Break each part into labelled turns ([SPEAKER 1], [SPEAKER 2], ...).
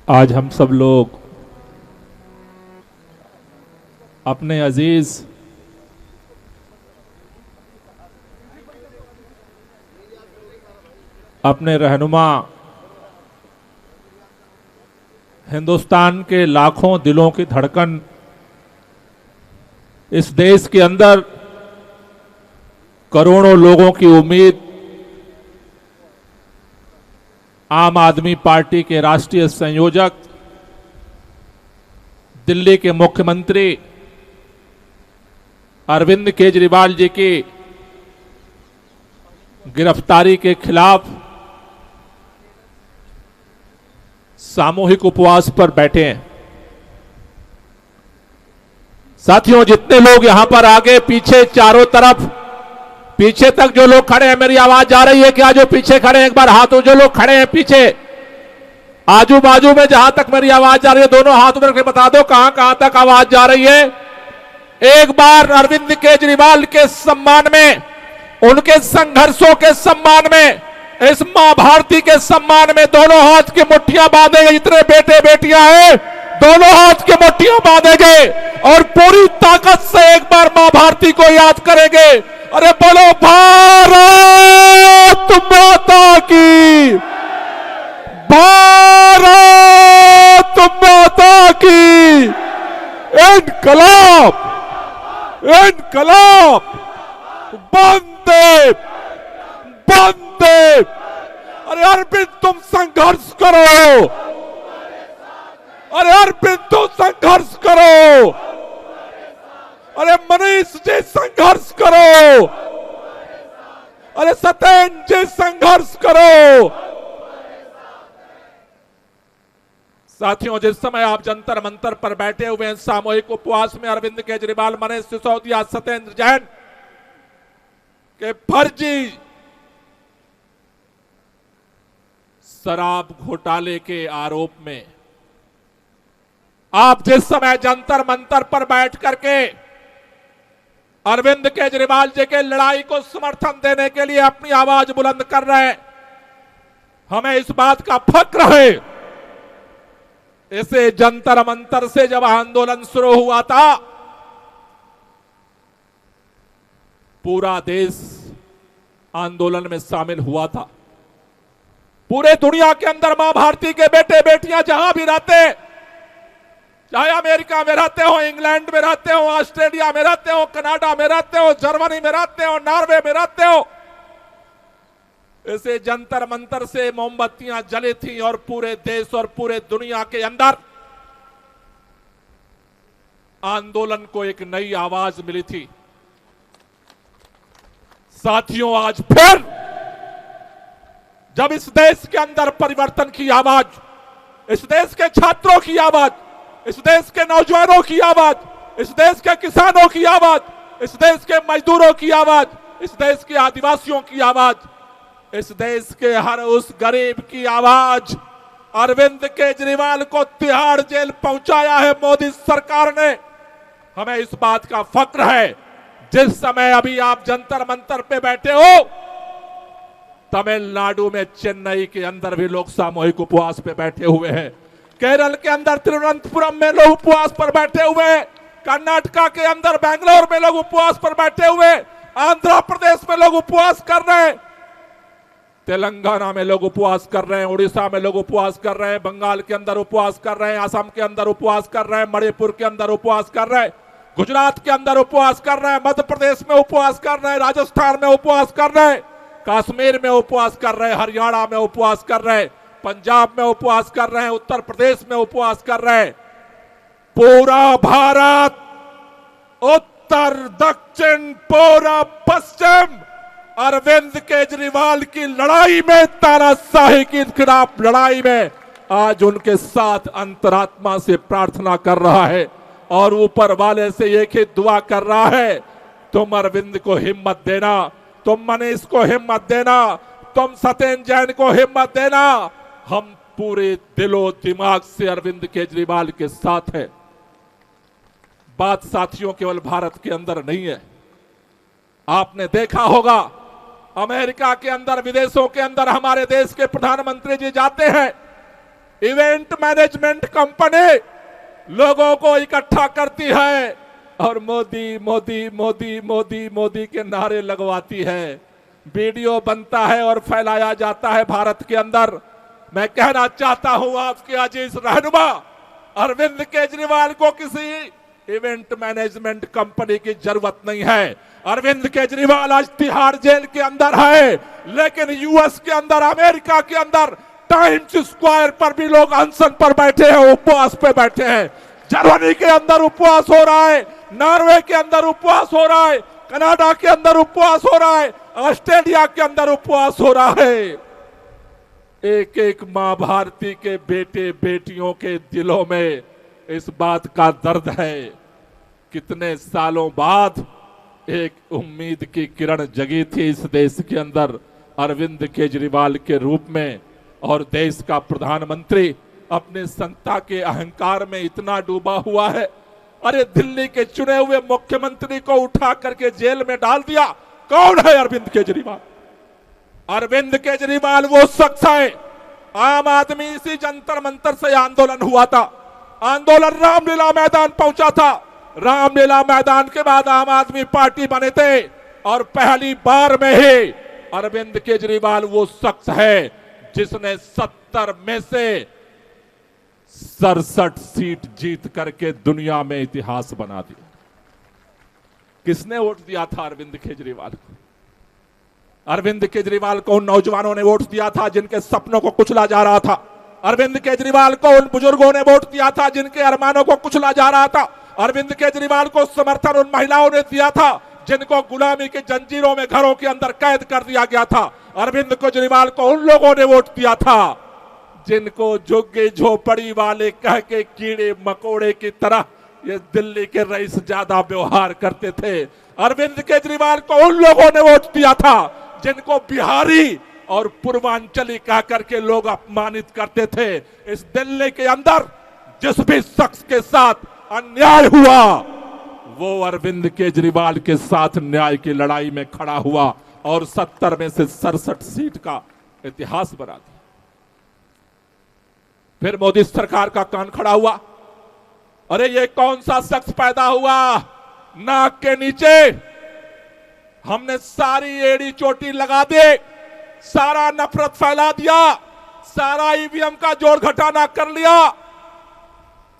[SPEAKER 1] आज हम सब लोग अपने अजीज अपने रहनुमा हिंदुस्तान के लाखों दिलों की धड़कन इस देश के अंदर करोड़ों लोगों की उम्मीद आम आदमी पार्टी के राष्ट्रीय संयोजक दिल्ली के मुख्यमंत्री अरविंद केजरीवाल जी की गिरफ्तारी के खिलाफ सामूहिक उपवास पर बैठे हैं। साथियों, जितने लोग यहां पर आगे पीछे चारों तरफ पीछे तक जो लोग खड़े हैं, मेरी आवाज जा रही है क्या? जो पीछे खड़े हैं एक बार हाथों, जो लोग खड़े हैं पीछे आजू बाजू में जहां तक मेरी आवाज जा रही है दोनों हाथों में बता दो कहां कहां तक आवाज जा रही है। एक बार अरविंद केजरीवाल के सम्मान में, उनके संघर्षों के सम्मान में, इस मां भारती के सम्मान में दोनों हाथ की मुट्ठियां बांधेंगे। जितने बेटे बेटियां हैं दोनों हाथ की मुट्ठियां बांधेंगे और पूरी ताकत से एक बार मां भारती को याद करेंगे। अरे बोलो भारत माता की, भारत माता की। इनकलाब, इनकलाब, वंदे वंदे। अरे अरविंद तुम संघर्ष करो, अरे अरविंद तुम संघर्ष करो, अरे मनीष जी संघर्ष करो, अरे सत्येंद्र जी संघर्ष करो। साथियों, जिस समय आप जंतर मंतर पर बैठे हुए हैं सामूहिक उपवास में, अरविंद केजरीवाल, मनीष सिसोदिया, सत्येंद्र जैन के फर्जी शराब घोटाले के आरोप में आप जिस समय जंतर मंतर पर बैठ करके अरविंद केजरीवाल जी के लड़ाई को समर्थन देने के लिए अपनी आवाज बुलंद कर रहे हैं, हमें इस बात का फक्र है। इसे जंतर मंतर से जब आंदोलन शुरू हुआ था पूरा देश आंदोलन में शामिल हुआ था। पूरे दुनिया के अंदर मां भारती के बेटे बेटियां जहां भी रहते, चाहे अमेरिका में रहते हो, इंग्लैंड में रहते हो, ऑस्ट्रेलिया में रहते हो, कनाडा में रहते हो, जर्मनी में रहते हो, नॉर्वे में रहते हो, इसे जंतर मंतर से मोमबत्तियां जली थी और पूरे देश और पूरे दुनिया के अंदर आंदोलन को एक नई आवाज मिली थी। साथियों, आज फिर जब इस देश के अंदर परिवर्तन की आवाज, इस देश के छात्रों की आवाज, इस देश के नौजवानों की आवाज, इस देश के किसानों की आवाज, इस देश के मजदूरों की आवाज, इस देश के आदिवासियों की आवाज, इस देश के हर उस गरीब की आवाज, अरविंद केजरीवाल को तिहाड़ जेल पहुंचाया है मोदी सरकार ने। हमें इस बात का फक्र है। जिस समय अभी आप जंतर मंतर पे बैठे हो, तमिलनाडु में चेन्नई के अंदर भी लोग सामूहिक उपवास पे बैठे हुए हैं। केरल के अंदर तिरुवनंतपुरम में लोग उपवास पर बैठे हुए हैं। कर्नाटका के अंदर बेंगलोर में लोग उपवास पर बैठे हुए हैं। आंध्र प्रदेश में लोग उपवास कर रहे हैं। तेलंगाना में लोग उपवास कर रहे हैं। उड़ीसा में लोग उपवास कर रहे हैं। बंगाल के अंदर उपवास कर रहे हैं। असम के अंदर उपवास कर रहे हैं। मणिपुर के अंदर उपवास कर रहे हैं। गुजरात के अंदर उपवास कर रहे हैं। मध्य प्रदेश में उपवास कर रहे हैं। राजस्थान में उपवास कर रहे हैं। कश्मीर में उपवास कर रहे हैं। हरियाणा में उपवास कर रहे हैं। पंजाब में उपवास कर रहे हैं। उत्तर प्रदेश में उपवास कर रहे हैं। पूरा भारत, उत्तर दक्षिण पूर्व पश्चिम, अरविंद केजरीवाल की लड़ाई में, तानाशाही के खिलाफ लड़ाई में आज उनके साथ अंतरात्मा से प्रार्थना कर रहा है और ऊपर वाले से एक ही दुआ कर रहा है, तुम अरविंद को हिम्मत देना, तुम मनीष को हिम्मत देना, तुम सत्येंद्र जैन को हिम्मत देना। हम पूरे दिलो दिमाग से अरविंद केजरीवाल के साथ है। बात साथियों केवल भारत के अंदर नहीं है। आपने देखा होगा अमेरिका के अंदर, विदेशों के अंदर हमारे देश के प्रधानमंत्री जी जाते हैं, इवेंट मैनेजमेंट कंपनी लोगों को इकट्ठा करती है और मोदी मोदी मोदी मोदी मोदी के नारे लगवाती है, वीडियो बनता है और फैलाया जाता है भारत के अंदर। मैं कहना चाहता हूं आपके अजीज रहनुमा अरविंद केजरीवाल को किसी इवेंट मैनेजमेंट कंपनी की जरूरत नहीं है। अरविंद केजरीवाल आज तिहाड़ जेल के अंदर है, लेकिन यूएस के अंदर, अमेरिका के अंदर टाइम्स स्क्वायर पर भी लोग अनशन पर बैठे हैं, उपवास पे बैठे हैं। जर्मनी के अंदर उपवास हो रहा है, नॉर्वे के अंदर उपवास हो रहा है, कनाडा के अंदर उपवास हो रहा है, ऑस्ट्रेलिया के अंदर उपवास हो रहा है। एक एक मां भारती के बेटे बेटियों के दिलों में इस बात का दर्द है। कितने सालों बाद एक उम्मीद की किरण जगी थी इस देश के अंदर अरविंद केजरीवाल के रूप में, और देश का प्रधानमंत्री अपने संता के अहंकार में इतना डूबा हुआ है। अरे दिल्ली के चुने हुए मुख्यमंत्री को उठा करके जेल में डाल दिया। कौन है अरविंद केजरीवाल? अरविंद केजरीवाल वो शख्स है, आम आदमी इसी जंतर मंतर से आंदोलन हुआ था, आंदोलन रामलीला मैदान पहुंचा था, रामलीला मैदान के बाद आम आदमी पार्टी बने थे, और पहली बार में ही अरविंद केजरीवाल वो शख्स है जिसने 70 में से 67 सीट जीत करके दुनिया में इतिहास बना दिया। किसने वोट दिया था अरविंद केजरीवाल को? अरविंद केजरीवाल को उन नौजवानों ने वोट दिया था जिनके सपनों को कुचला जा रहा था। अरविंद केजरीवाल को उन बुजुर्गों ने वोट दिया था जिनके अरमानों को कुचला जा रहा था। अरविंद केजरीवाल को समर्थन उन महिलाओं ने दिया था जिनको गुलामी की जंजीरों में घरों के अंदर कैद कर दिया गया था। अरविंद केजरीवाल को उन लोगों ने वोट दिया था जिनको झुग्गी झोपड़ी वाले कह के कीड़े मकोड़े की तरह ये दिल्ली के रईस ज्यादा व्यवहार करते थे। अरविंद केजरीवाल को उन लोगों ने वोट दिया था जिनको बिहारी और पूर्वांचली कह करके लोग अपमानित करते थे। इस दिल्ली के अंदर जिस भी शख्स के साथ अन्याय हुआ वो अरविंद केजरीवाल के साथ न्याय की लड़ाई में खड़ा हुआ और 70 में से 67 सीट का इतिहास बना दिया। फिर मोदी सरकार का कान खड़ा हुआ। अरे ये कौन सा शख्स पैदा हुआ नाक के नीचे? हमने सारी एड़ी चोटी लगा दे, सारा नफरत फैला दिया, सारा ईवीएम का जोड़ घटाना कर लिया,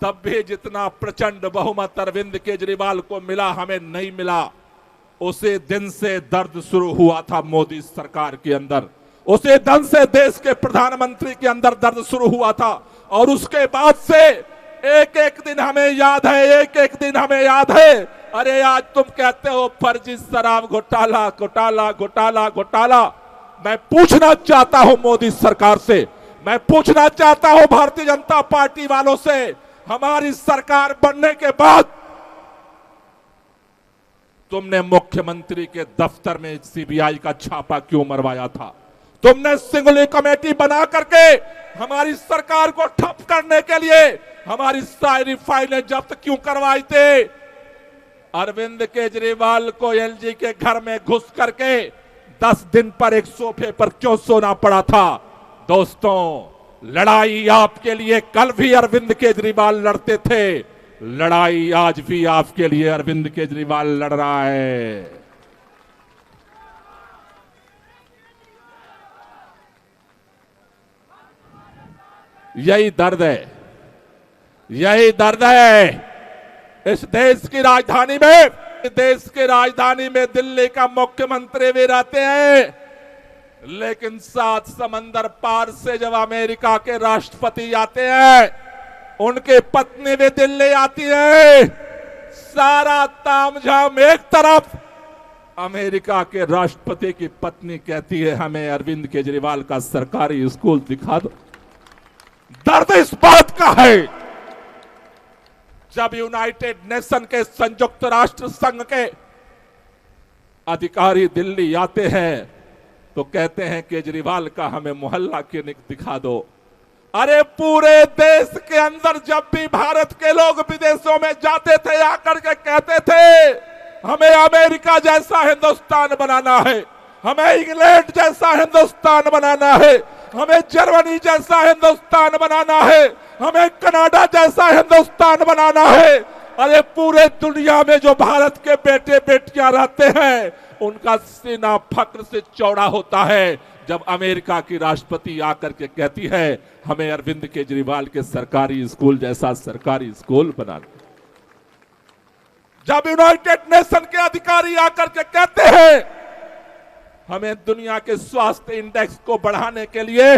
[SPEAKER 1] तब भी जितना प्रचंड बहुमत अरविंद केजरीवाल को मिला हमें नहीं मिला। उसे दिन से दर्द शुरू हुआ था मोदी सरकार के अंदर, उसे दिन से देश के प्रधानमंत्री के अंदर दर्द शुरू हुआ था। और उसके बाद से एक एक दिन हमें याद है, एक एक दिन हमें याद है। अरे आज तुम कहते हो फर्जी शराब घोटाला घोटाला घोटाला घोटाला। मैं पूछना चाहता हूं मोदी सरकार से, मैं पूछना चाहता हूं भारतीय जनता पार्टी वालों से, हमारी सरकार बनने के बाद तुमने मुख्यमंत्री के दफ्तर में सीबीआई का छापा क्यों मरवाया था? तुमने सिंगुलर कमेटी बना करके हमारी सरकार को ठप करने के लिए हमारी सारी फाइलें जब्त क्यों करवाई थे? अरविंद केजरीवाल को एलजी के घर में घुस करके 10 दिन पर एक सोफे पर क्यों सोना पड़ा था? दोस्तों, लड़ाई आपके लिए कल भी अरविंद केजरीवाल लड़ते थे, लड़ाई आज भी आपके लिए अरविंद केजरीवाल लड़ रहा है। यही दर्द है, यही दर्द है इस देश की राजधानी में। देश की राजधानी में दिल्ली का मुख्यमंत्री भी रहते हैं, लेकिन 7 समंदर पार से जब अमेरिका के राष्ट्रपति आते हैं, उनकी पत्नी भी दिल्ली आती है। सारा तामझाम एक तरफ, अमेरिका के राष्ट्रपति की पत्नी कहती है हमें अरविंद केजरीवाल का सरकारी स्कूल दिखा दो। दर्द इस बात का है जब यूनाइटेड नेशन के संयुक्त राष्ट्र संघ के अधिकारी दिल्ली आते हैं तो कहते हैं केजरीवाल का हमें मोहल्ला क्लिनिक दिखा दो। अरे पूरे देश के अंदर जब भी भारत के लोग विदेशों में जाते थे आकर के कहते थे हमें अमेरिका जैसा हिंदुस्तान बनाना है, हमें इंग्लैंड जैसा हिंदुस्तान बनाना है, हमें जर्मनी जैसा हिंदुस्तान बनाना है, हमें कनाडा जैसा हिंदुस्तान बनाना है। अरे पूरे दुनिया में जो भारत के बेटे बेटियां रहते हैं उनका सीना फक्र से चौड़ा होता है जब अमेरिका की राष्ट्रपति आकर के कहती है हमें अरविंद केजरीवाल के सरकारी स्कूल जैसा सरकारी स्कूल बनाना। जब यूनाइटेड नेशन के अधिकारी आकर के कहते हैं हमें दुनिया के स्वास्थ्य इंडेक्स को बढ़ाने के लिए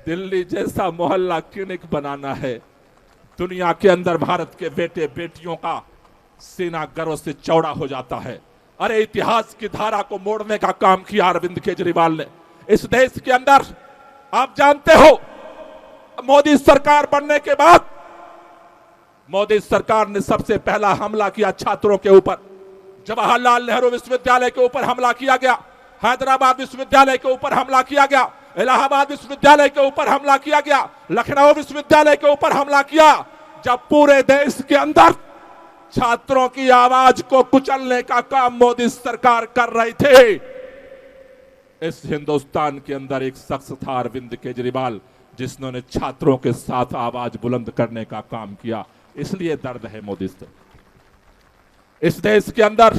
[SPEAKER 1] दिल्ली जैसा मोहल्ला क्लिनिक बनाना है, दुनिया के अंदर भारत के बेटे बेटियों का सीना गर्व से चौड़ा हो जाता है। अरे इतिहास की धारा को मोड़ने का काम किया अरविंद केजरीवाल ने। इस देश के अंदर आप जानते हो मोदी सरकार बनने के बाद मोदी सरकार ने सबसे पहला हमला किया छात्रों के ऊपर। जवाहरलाल नेहरू विश्वविद्यालय के ऊपर हमला किया गया, हैदराबाद विश्वविद्यालय के ऊपर हमला किया गया, इलाहाबाद विश्वविद्यालय के ऊपर हमला किया गया, लखनऊ विश्वविद्यालय के ऊपर हमला किया। जब पूरे देश के अंदर छात्रों की आवाज को कुचलने का काम मोदी सरकार कर रही थी, इस हिंदुस्तान के अंदर एक शख्स था अरविंद केजरीवाल जिसने छात्रों के साथ आवाज बुलंद करने का काम किया। इसलिए दर्द है मोदी से। इस देश के अंदर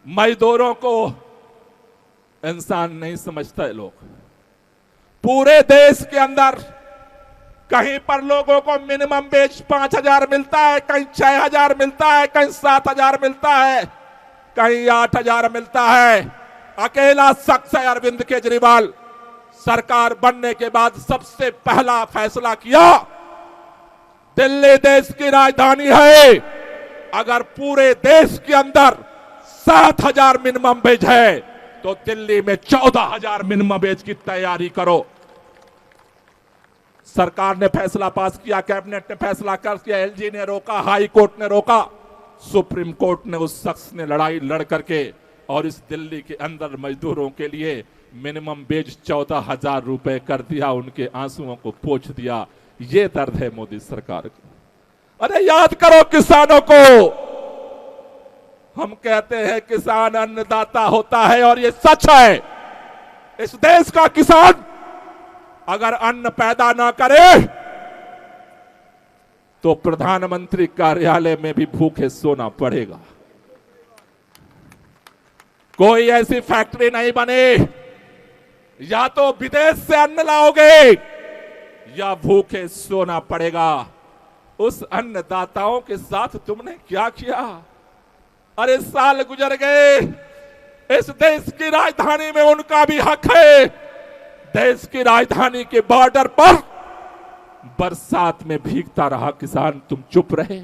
[SPEAKER 1] मजदूरों को इंसान नहीं समझते लोग। पूरे देश के अंदर कहीं पर लोगों को मिनिमम वेज 5,000 मिलता है, कहीं 6,000 मिलता है, कहीं 7,000 मिलता है, कहीं 8,000 मिलता है। अकेला शख्स है अरविंद केजरीवाल। सरकार बनने के बाद सबसे पहला फैसला किया दिल्ली देश की राजधानी है, अगर पूरे देश के अंदर 7,000 मिनिमम वेज है तो दिल्ली में 14,000 मिनिमम वेज की तैयारी करो। सरकार ने फैसला पास किया, कैबिनेट ने फैसला कर दिया, एलजी ने रोका, हाई कोर्ट ने रोका, सुप्रीम कोर्ट ने उस शख्स ने लड़ाई लड़ करके और इस दिल्ली के अंदर मजदूरों के लिए मिनिमम वेज 14,000 रुपए कर दिया, उनके आंसुओं को पोंछ दिया। ये दर्द है मोदी सरकार को। अरे याद करो किसानों को। हम कहते हैं किसान अन्नदाता होता है और ये सच है। इस देश का किसान अगर अन्न पैदा ना करे तो प्रधानमंत्री कार्यालय में भी भूखे सोना पड़ेगा। कोई ऐसी फैक्ट्री नहीं बने, या तो विदेश से अन्न लाओगे या भूखे सोना पड़ेगा। उस अन्नदाताओं के साथ तुमने क्या किया? अरे साल गुजर गए, इस देश की राजधानी में उनका भी हक है। देश की राजधानी के बॉर्डर पर बरसात में भीगता रहा किसान, तुम चुप रहे।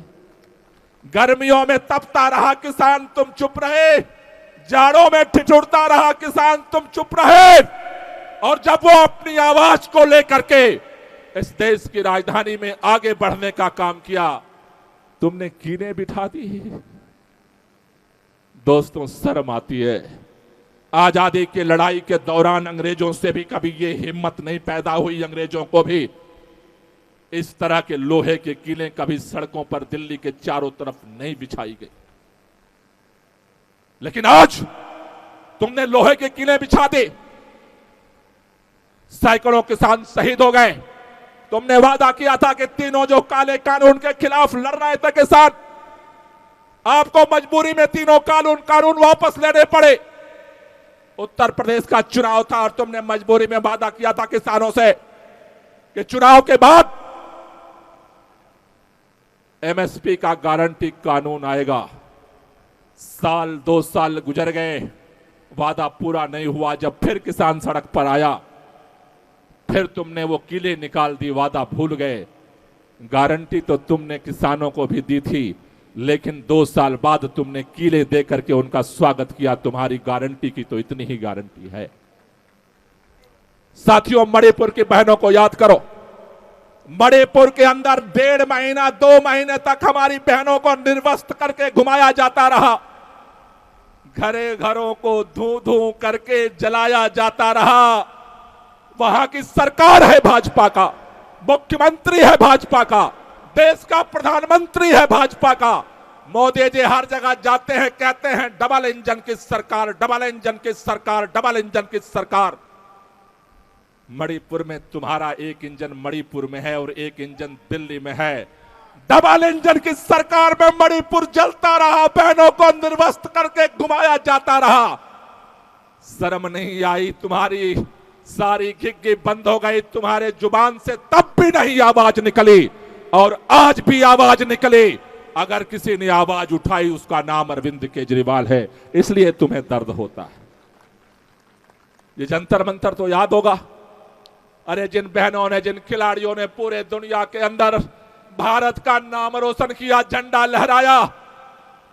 [SPEAKER 1] गर्मियों में तपता रहा किसान, तुम चुप रहे। जाड़ों में ठिठुरता रहा किसान, तुम चुप रहे। और जब वो अपनी आवाज को लेकर के इस देश की राजधानी में आगे बढ़ने का काम किया, तुमने कीने बिठा दी। दोस्तों, शर्म आती है। आजादी की लड़ाई के दौरान अंग्रेजों से भी कभी ये हिम्मत नहीं पैदा हुई, अंग्रेजों को भी इस तरह के लोहे के कीलें कभी सड़कों पर दिल्ली के चारों तरफ नहीं बिछाई गई। लेकिन आज तुमने लोहे के कीलें बिछा दी, सैकड़ों किसान शहीद हो गए। तुमने वादा किया था कि तीनों जो काले कानून के खिलाफ लड़ रहे थे किसान, आपको मजबूरी में तीनों कानून वापस लेने पड़े। उत्तर प्रदेश का चुनाव था और तुमने मजबूरी में वादा किया था किसानों से कि चुनाव के बाद एमएसपी का गारंटी कानून आएगा। साल 2 साल गुजर गए, वादा पूरा नहीं हुआ। जब फिर किसान सड़क पर आया, फिर तुमने वो किले निकाल दी, वादा भूल गए। गारंटी तो तुमने किसानों को भी दी थी, लेकिन 2 साल बाद तुमने किले दे करके उनका स्वागत किया। तुम्हारी गारंटी की तो इतनी ही गारंटी है। साथियों, मणिपुर की बहनों को याद करो। मणिपुर के अंदर 1.5 महीना 2 महीने तक हमारी बहनों को निर्वस्त्र करके घुमाया जाता रहा, घरे घरों को धू धू करके जलाया जाता रहा। वहां की सरकार है भाजपा का, मुख्यमंत्री है भाजपा का, देश का प्रधानमंत्री है भाजपा का। मोदी जी हर जगह जाते हैं, कहते हैं डबल इंजन की सरकार, डबल इंजन की सरकार, डबल इंजन की सरकार। मणिपुर में तुम्हारा एक इंजन मणिपुर में है और एक इंजन दिल्ली में है। डबल इंजन की सरकार में मणिपुर जलता रहा, बहनों को निर्वस्त्र करके घुमाया जाता रहा। शर्म नहीं आई? तुम्हारी सारी घिग्गी बंद हो गई, तुम्हारे जुबान से तब भी नहीं आवाज निकली और आज भी आवाज निकली। अगर किसी ने आवाज उठाई उसका नाम अरविंद केजरीवाल है, इसलिए तुम्हें दर्द होता है। ये जंतर मंतर तो याद होगा। अरे जिन बहनों ने, जिन खिलाड़ियों ने पूरे दुनिया के अंदर भारत का नाम रोशन किया, झंडा लहराया,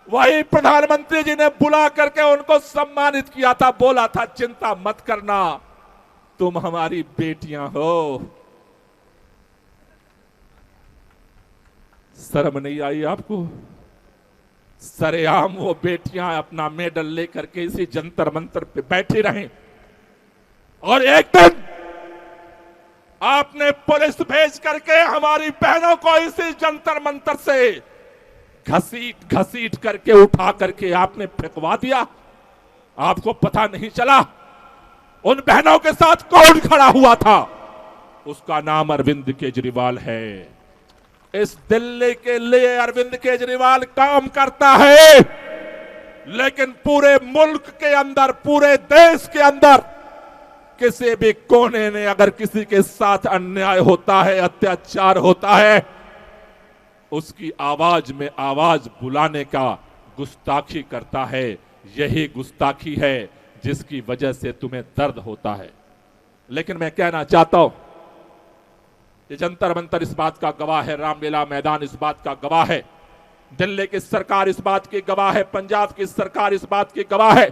[SPEAKER 1] वही प्रधानमंत्री जी ने बुला करके उनको सम्मानित किया था, बोला था चिंता मत करना, तुम हमारी बेटियां हो। शर्म नहीं आई आपको? सरेआम वो बेटियां अपना मेडल लेकर के इसी जंतर मंतर पे बैठी रहीं और एक दिन आपने पुलिस भेज करके हमारी बहनों को इसी जंतर मंतर से घसीट घसीट करके उठा करके आपने फेंकवा दिया। आपको पता नहीं चला उन बहनों के साथ कौन खड़ा हुआ था? उसका नाम अरविंद केजरीवाल है। इस दिल्ली के लिए अरविंद केजरीवाल काम करता है, लेकिन पूरे मुल्क के अंदर, पूरे देश के अंदर किसी भी कोने ने अगर किसी के साथ अन्याय होता है, अत्याचार होता है, उसकी आवाज में आवाज बुलाने का गुस्ताखी करता है। यही गुस्ताखी है जिसकी वजह से तुम्हें दर्द होता है। लेकिन मैं कहना चाहता हूं, ये जंतर मंतर इस बात का गवाह है, रामलीला मैदान इस बात का गवाह है, दिल्ली की सरकार इस बात की गवाह है, पंजाब की सरकार इस बात की गवाह है।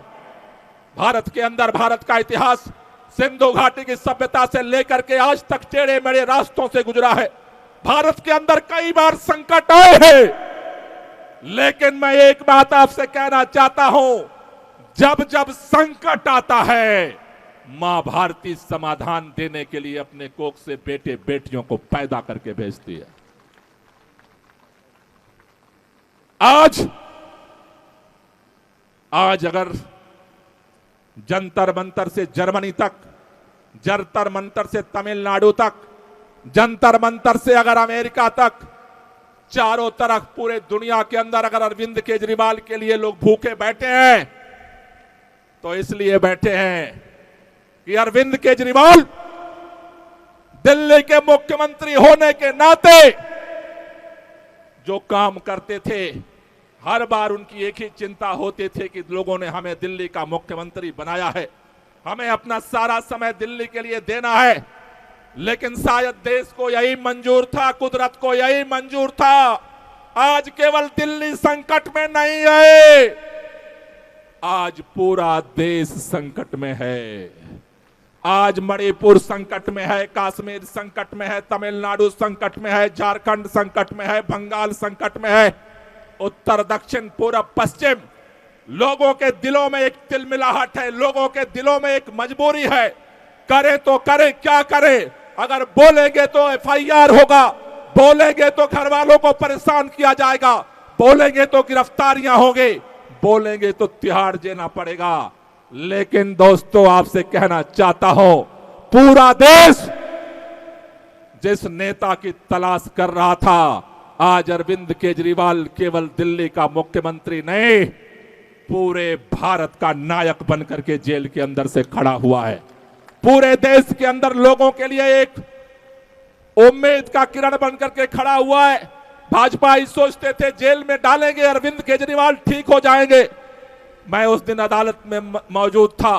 [SPEAKER 1] भारत के अंदर भारत का इतिहास सिंधु घाटी की सभ्यता से लेकर के आज तक टेढ़े मेढ़े रास्तों से गुजरा है। भारत के अंदर कई बार संकट आए हैं, लेकिन मैं एक बात आपसे कहना चाहता हूं, जब जब संकट आता है, मां भारती समाधान देने के लिए अपने कोख से बेटे बेटियों को पैदा करके भेजती है। आज अगर जंतर मंतर से जर्मनी तक, जंतर मंतर से तमिलनाडु तक, जंतर मंतर से अगर अमेरिका तक, चारों तरफ पूरे दुनिया के अंदर अगर अरविंद केजरीवाल के लिए लोग भूखे बैठे हैं, तो इसलिए बैठे हैं कि अरविंद केजरीवाल दिल्ली के मुख्यमंत्री होने के नाते जो काम करते थे, हर बार उनकी एक ही चिंता होती थी कि लोगों ने हमें दिल्ली का मुख्यमंत्री बनाया है, हमें अपना सारा समय दिल्ली के लिए देना है। लेकिन शायद देश को यही मंजूर था, कुदरत को यही मंजूर था। आज केवल दिल्ली संकट में नहीं है, आज पूरा देश संकट में है। आज मणिपुर संकट में है, कश्मीर संकट में है, तमिलनाडु संकट में है, झारखंड संकट में है, बंगाल संकट में है, उत्तर दक्षिण पूर्व पश्चिम। लोगों के दिलों में एक तिलमिलाहट है, लोगों के दिलों में एक मजबूरी है। करें तो करें, क्या करें? अगर बोलेंगे तो एफआईआर होगा, बोलेंगे तो घर वालों को परेशान किया जाएगा, बोलेंगे तो गिरफ्तारियां होंगी, बोलेंगे तो तिहाड़ जेना पड़ेगा। लेकिन दोस्तों, आपसे कहना चाहता हूं, पूरा देश जिस नेता की तलाश कर रहा था, आज अरविंद केजरीवाल केवल दिल्ली का मुख्यमंत्री नहीं, पूरे भारत का नायक बनकर के जेल के अंदर से खड़ा हुआ है। पूरे देश के अंदर लोगों के लिए एक उम्मीद का किरण बनकर के खड़ा हुआ है। भाजपा ही सोचते थे जेल में डालेंगे अरविंद केजरीवाल, ठीक हो जाएंगे। मैं उस दिन अदालत में मौजूद था।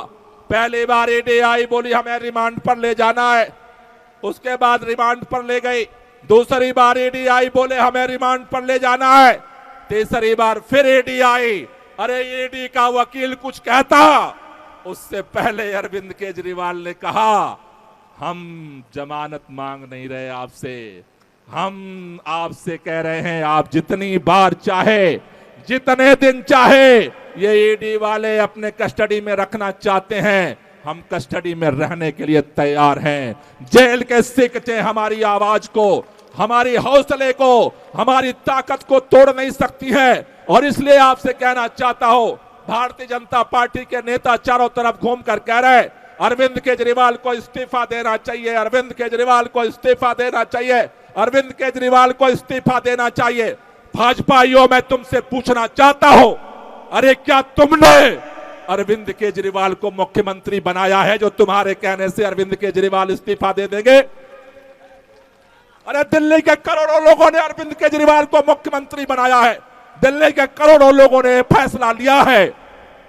[SPEAKER 1] पहली बार ईडी आई, बोली हमें रिमांड पर ले जाना है, उसके बाद रिमांड पर ले गई। दूसरी बार ईडी आई, बोले हमें रिमांड पर ले जाना है। तीसरी बार फिर ईडी आई, अरे ईडी का वकील कुछ कहता, उससे पहले अरविंद केजरीवाल ने कहा हम जमानत मांग नहीं रहे आपसे, हम आपसे कह रहे हैं आप जितनी बार चाहे, जितने दिन चाहे ये ईडी वाले अपने कस्टडी में रखना चाहते हैं, हम कस्टडी में रहने के लिए तैयार हैं। जेल के सिकटे हमारी आवाज को, हमारी हौसले को, हमारी ताकत को तोड़ नहीं सकती है। और इसलिए आपसे कहना चाहता हूं, भारतीय जनता पार्टी के नेता चारों तरफ घूमकर कह रहे हैं अरविंद केजरीवाल को इस्तीफा देना चाहिए, अरविंद केजरीवाल को इस्तीफा देना चाहिए, अरविंद केजरीवाल को इस्तीफा देना चाहिए। भाजपाइयों, मैं तुमसे पूछना चाहता हूं, अरे क्या तुमने अरविंद केजरीवाल को मुख्यमंत्री बनाया है जो तुम्हारे कहने से अरविंद केजरीवाल इस्तीफा दे देंगे? अरे दिल्ली के करोड़ों लोगों ने अरविंद केजरीवाल को मुख्यमंत्री बनाया है, दिल्ली के करोड़ों लोगों ने फैसला लिया है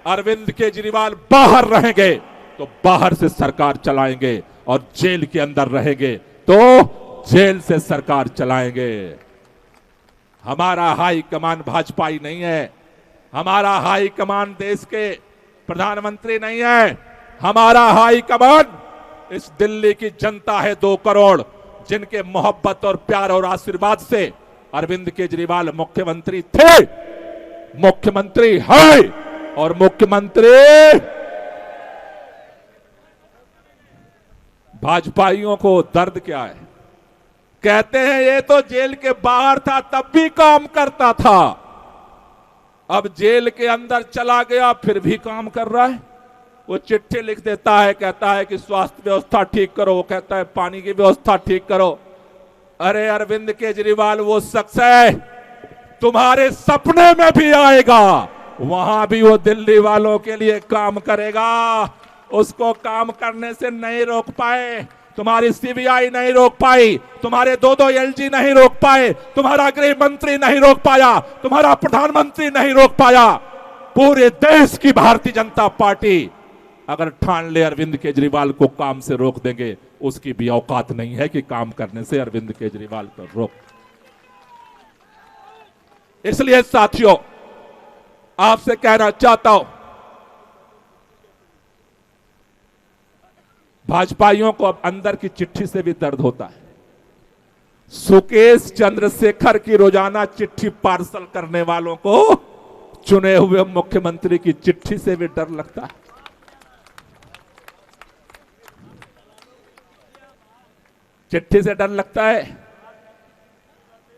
[SPEAKER 1] अरविंद केजरीवाल बाहर रहेंगे तो बाहर से सरकार चलाएंगे और जेल के अंदर रहेंगे तो जेल से सरकार चलाएंगे। हमारा हाई कमान भाजपाई नहीं है, हमारा हाई कमान देश के प्रधानमंत्री नहीं है, हमारा हाई कमान इस दिल्ली की जनता है 2 करोड़, जिनके मोहब्बत और प्यार और आशीर्वाद से अरविंद केजरीवाल मुख्यमंत्री थे, मुख्यमंत्री है और मुख्यमंत्री भाजपाइयों को दर्द क्या है? कहते हैं ये तो जेल के बाहर था तब भी काम करता था, अब जेल के अंदर चला गया फिर भी काम कर रहा है। वो चिट्ठी लिख देता है, कहता है कि स्वास्थ्य व्यवस्था ठीक करो, वो कहता है पानी की व्यवस्था ठीक करो। अरे अरविंद केजरीवाल वो शख्स है, तुम्हारे सपने में भी आएगा, वहां भी वो दिल्ली वालों के लिए काम करेगा, उसको काम करने से नहीं रोक पाए, तुम्हारी सीबीआई नहीं रोक पाई, तुम्हारे 2 एलजी नहीं रोक पाए, तुम्हारा गृह मंत्री नहीं रोक पाया, तुम्हारा प्रधानमंत्री नहीं रोक पाया। पूरे देश की भारतीय जनता पार्टी अगर ठान ले अरविंद केजरीवाल को काम से रोक देंगे, उसकी भी औकात नहीं है कि काम करने से अरविंद केजरीवाल को रोक। इसलिए साथियों, आपसे कहना चाहता हूं, भाजपाइयों को अब अंदर की चिट्ठी से भी दर्द होता है। सुकेश चंद्रशेखर की रोजाना चिट्ठी पार्सल करने वालों को चुने हुए मुख्यमंत्री की चिट्ठी से भी डर लगता है। चिट्ठी से डर लगता है।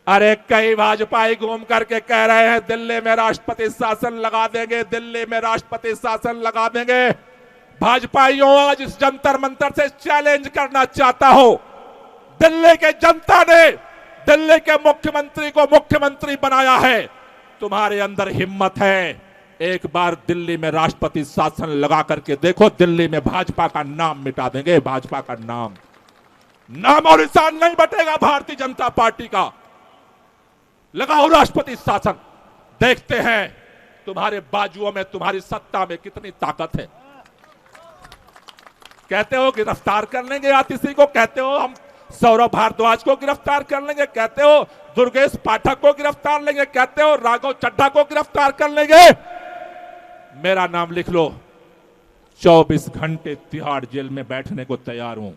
[SPEAKER 1] अरे कई भाजपाई घूम करके कह रहे हैं दिल्ली में राष्ट्रपति शासन लगा देंगे, दिल्ली में राष्ट्रपति शासन लगा देंगे। भाजपाइयों, आज इस जंतर मंतर से चैलेंज करना चाहता हूं, दिल्ली के जनता ने दिल्ली के मुख्यमंत्री को मुख्यमंत्री बनाया है, तुम्हारे अंदर हिम्मत है, एक बार दिल्ली में राष्ट्रपति शासन लगा करके देखो, दिल्ली में भाजपा का नाम मिटा देंगे, भाजपा का नाम और निशान नहीं बटेगा भारतीय जनता पार्टी का। लगाओ राष्ट्रपति शासन, देखते हैं तुम्हारे बाजुओं में, तुम्हारी सत्ता में कितनी ताकत है। कहते हो गिरफ्तार कर लेंगे आतिशी को, कहते हो हम सौरभ भारद्वाज को गिरफ्तार कर लेंगे, कहते हो दुर्गेश पाठक को गिरफ्तार लेंगे, कहते हो राघव चड्ढा को गिरफ्तार कर लेंगे। मेरा नाम लिख लो, 24 घंटे तिहाड़ जेल में बैठने को तैयार हूं।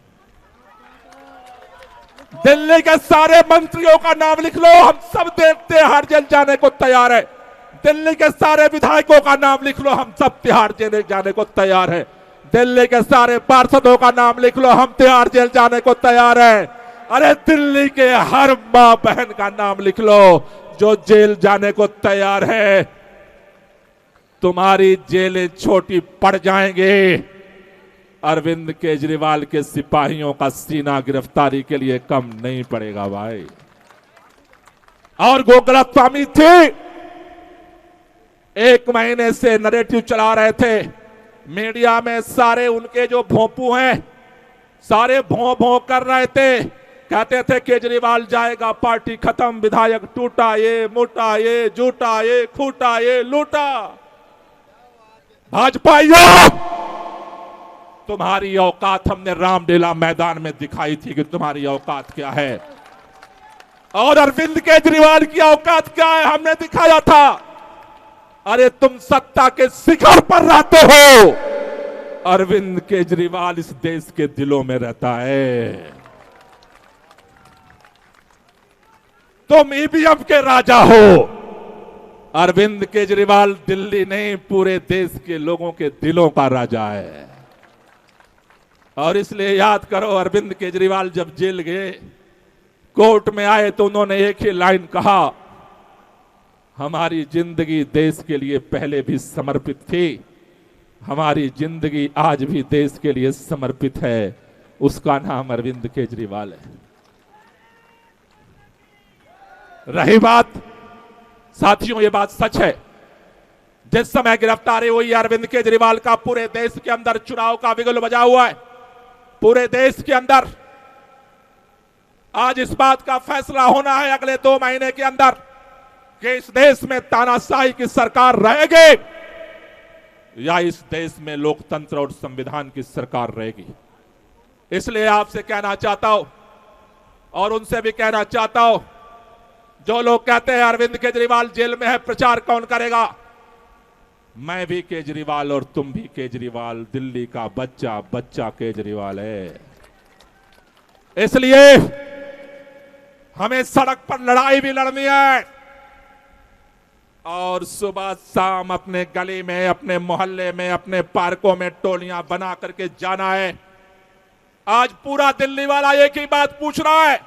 [SPEAKER 1] दिल्ली के सारे मंत्रियों का नाम लिख लो, हम सब तिहाड़ जेल जाने को तैयार है। दिल्ली के सारे विधायकों का नाम लिख लो, हम सब तिहाड़ जेल जाने को तैयार है। दिल्ली के सारे पार्षदों का नाम लिख लो, हम तिहाड़ जेल जाने को तैयार है। अरे दिल्ली के हर मां बहन का नाम लिख लो जो जेल जाने को तैयार है। तुम्हारी जेलें छोटी पड़ जाएंगे, अरविंद केजरीवाल के सिपाहियों का सीना गिरफ्तारी के लिए कम नहीं पड़ेगा भाई। और गोकुलस्वामी थे, 1 महीने से नैरेटिव चला रहे थे मीडिया में, सारे उनके जो भोंपू हैं सारे भों भों कर रहे थे, कहते थे केजरीवाल जाएगा पार्टी खत्म, विधायक टूटा, ये मोटा, ये झूठा, ये खूटा, ये लूटा। भाजपाइयों, तुम्हारी औकात हमने रामलीला मैदान में दिखाई थी कि तुम्हारी औकात क्या है, और अरविंद केजरीवाल की औकात क्या है हमने दिखाया था। अरे तुम सत्ता के शिखर पर रहते हो, अरविंद केजरीवाल इस देश के दिलों में रहता है। तुम ईवीएम के राजा हो, अरविंद केजरीवाल दिल्ली नहीं पूरे देश के लोगों के दिलों का राजा है। और इसलिए याद करो, अरविंद केजरीवाल जब जेल गए, कोर्ट में आए तो उन्होंने एक ही लाइन कहा, हमारी जिंदगी देश के लिए पहले भी समर्पित थी, हमारी जिंदगी आज भी देश के लिए समर्पित है। उसका नाम अरविंद केजरीवाल है। रही बात, साथियों, ये बात सच है, जिस समय गिरफ्तारी हुई अरविंद केजरीवाल का, पूरे देश के अंदर चुनाव का बिगुल बजा हुआ है। पूरे देश के अंदर आज इस बात का फैसला होना है अगले 2 महीने के अंदर कि इस देश में तानाशाही की सरकार रहेगी या इस देश में लोकतंत्र और संविधान की सरकार रहेगी। इसलिए आपसे कहना चाहता हूं और उनसे भी कहना चाहता हूं, जो लोग कहते हैं अरविंद केजरीवाल जेल में है, प्रचार कौन करेगा? मैं भी केजरीवाल और तुम भी केजरीवाल, दिल्ली का बच्चा बच्चा केजरीवाल है। इसलिए हमें सड़क पर लड़ाई भी लड़नी है और सुबह शाम अपने गली में, अपने मोहल्ले में, अपने पार्कों में टोलियां बना करके जाना है। आज पूरा दिल्ली वाला एक ही बात पूछ रहा है,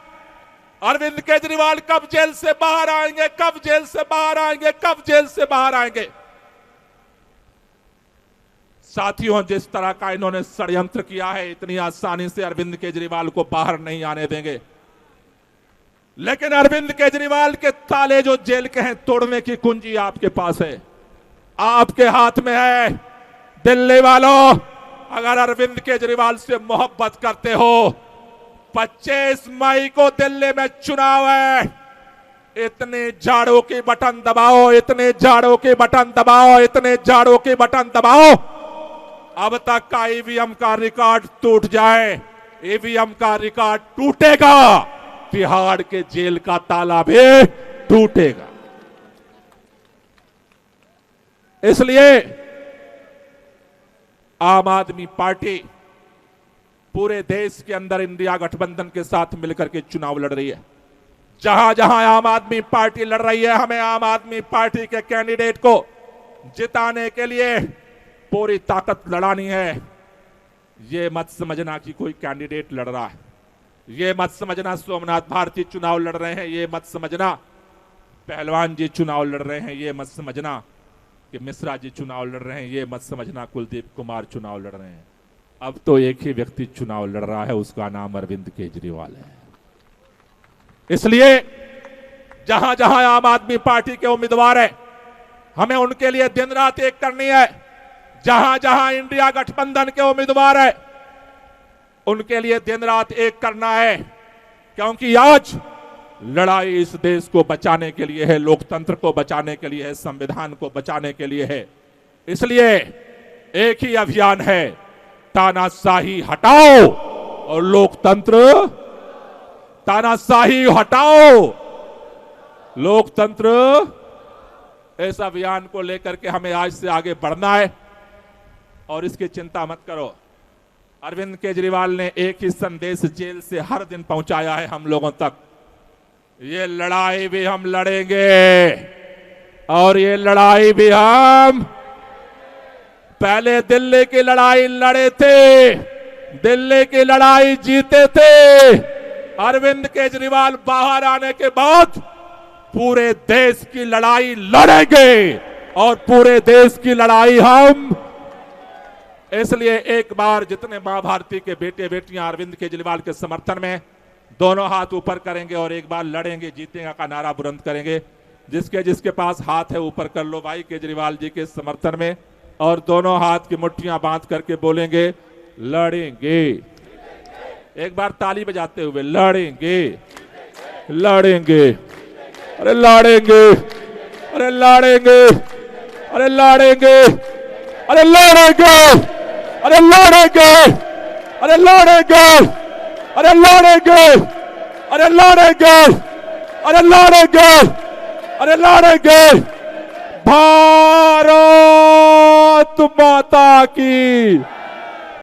[SPEAKER 1] अरविंद केजरीवाल कब जेल से बाहर आएंगे, कब जेल से बाहर आएंगे, कब जेल से बाहर आएंगे। साथियों, जिस तरह का इन्होंने षड्यंत्र किया है, इतनी आसानी से अरविंद केजरीवाल को बाहर नहीं आने देंगे। लेकिन अरविंद केजरीवाल के ताले जो जेल के हैं, तोड़ने की कुंजी आपके पास है, आपके हाथ में है। दिल्ली वालों, अगर अरविंद केजरीवाल से मोहब्बत करते हो, 25 मई को दिल्ली में चुनाव है, इतने झाड़ों की बटन दबाओ, इतने झाड़ों की बटन दबाओ, इतने झाड़ों की बटन दबाओ, अब तक का ईवीएम का रिकॉर्ड टूट जाए। ईवीएम का रिकॉर्ड टूटेगा, तिहाड़ के जेल का ताला भी टूटेगा। इसलिए आम आदमी पार्टी पूरे देश के अंदर इंडिया गठबंधन के साथ मिलकर के चुनाव लड़ रही है। जहां जहां आम आदमी पार्टी लड़ रही है, हमें आम आदमी पार्टी के कैंडिडेट को जिताने के लिए पूरी ताकत लड़ानी है। ये मत समझना कि कोई कैंडिडेट लड़ रहा है, ये मत समझना सोमनाथ भारती चुनाव लड़ रहे हैं, ये मत समझना पहलवान जी चुनाव लड़ रहे हैं, ये मत समझना कि मिश्रा जी चुनाव लड़ रहे हैं, ये मत समझना कुलदीप कुमार चुनाव लड़ रहे हैं। अब तो एक ही व्यक्ति चुनाव लड़ रहा है, उसका नाम अरविंद केजरीवाल है। इसलिए जहां जहां आम आदमी पार्टी के उम्मीदवार है, हमें उनके लिए दिन रात एक करनी है। जहां जहां इंडिया गठबंधन के उम्मीदवार है, उनके लिए दिन रात एक करना है, क्योंकि आज लड़ाई इस देश को बचाने के लिए है, लोकतंत्र को बचाने के लिए है, संविधान को बचाने के लिए है। इसलिए एक ही अभियान है, तानाशाही हटाओ और लोकतंत्र, तानाशाही हटाओ लोकतंत्र, इस अभियान को लेकर के हमें आज से आगे बढ़ना है। और इसकी चिंता मत करो, अरविंद केजरीवाल ने एक ही संदेश जेल से हर दिन पहुंचाया है हम लोगों तक, ये लड़ाई भी हम लड़ेंगे और ये लड़ाई भी हम पहले दिल्ली की लड़ाई लड़े थे, दिल्ली की लड़ाई जीते थे। अरविंद केजरीवाल बाहर आने के बाद पूरे देश की लड़ाई लड़ेंगे और पूरे देश की लड़ाई हम, इसलिए एक बार जितने मां भारती के बेटे बेटियां अरविंद केजरीवाल के समर्थन में दोनों हाथ ऊपर करेंगे और एक बार लड़ेंगे जीतेगा का नारा बुलंद करेंगे। जिसके जिसके पास हाथ है ऊपर कर लो भाई केजरीवाल जी के समर्थन में, और दोनों हाथ की मुट्ठियां बांध करके बोलेंगे लड़ेंगे। एक बार ताली बजाते हुए लड़ेंगे, लड़ेंगे, अरे लड़ेंगे, अरे लड़ेंगे, अरे लड़ेंगे, अरे लड़ेंगे, अरे लड़ेंगे, अरे लड़ेंगे, अरे लड़ेंगे, अरे लड़ेंगे, अरे लड़ेंगे, अरे लड़ेंगे। भारत माता की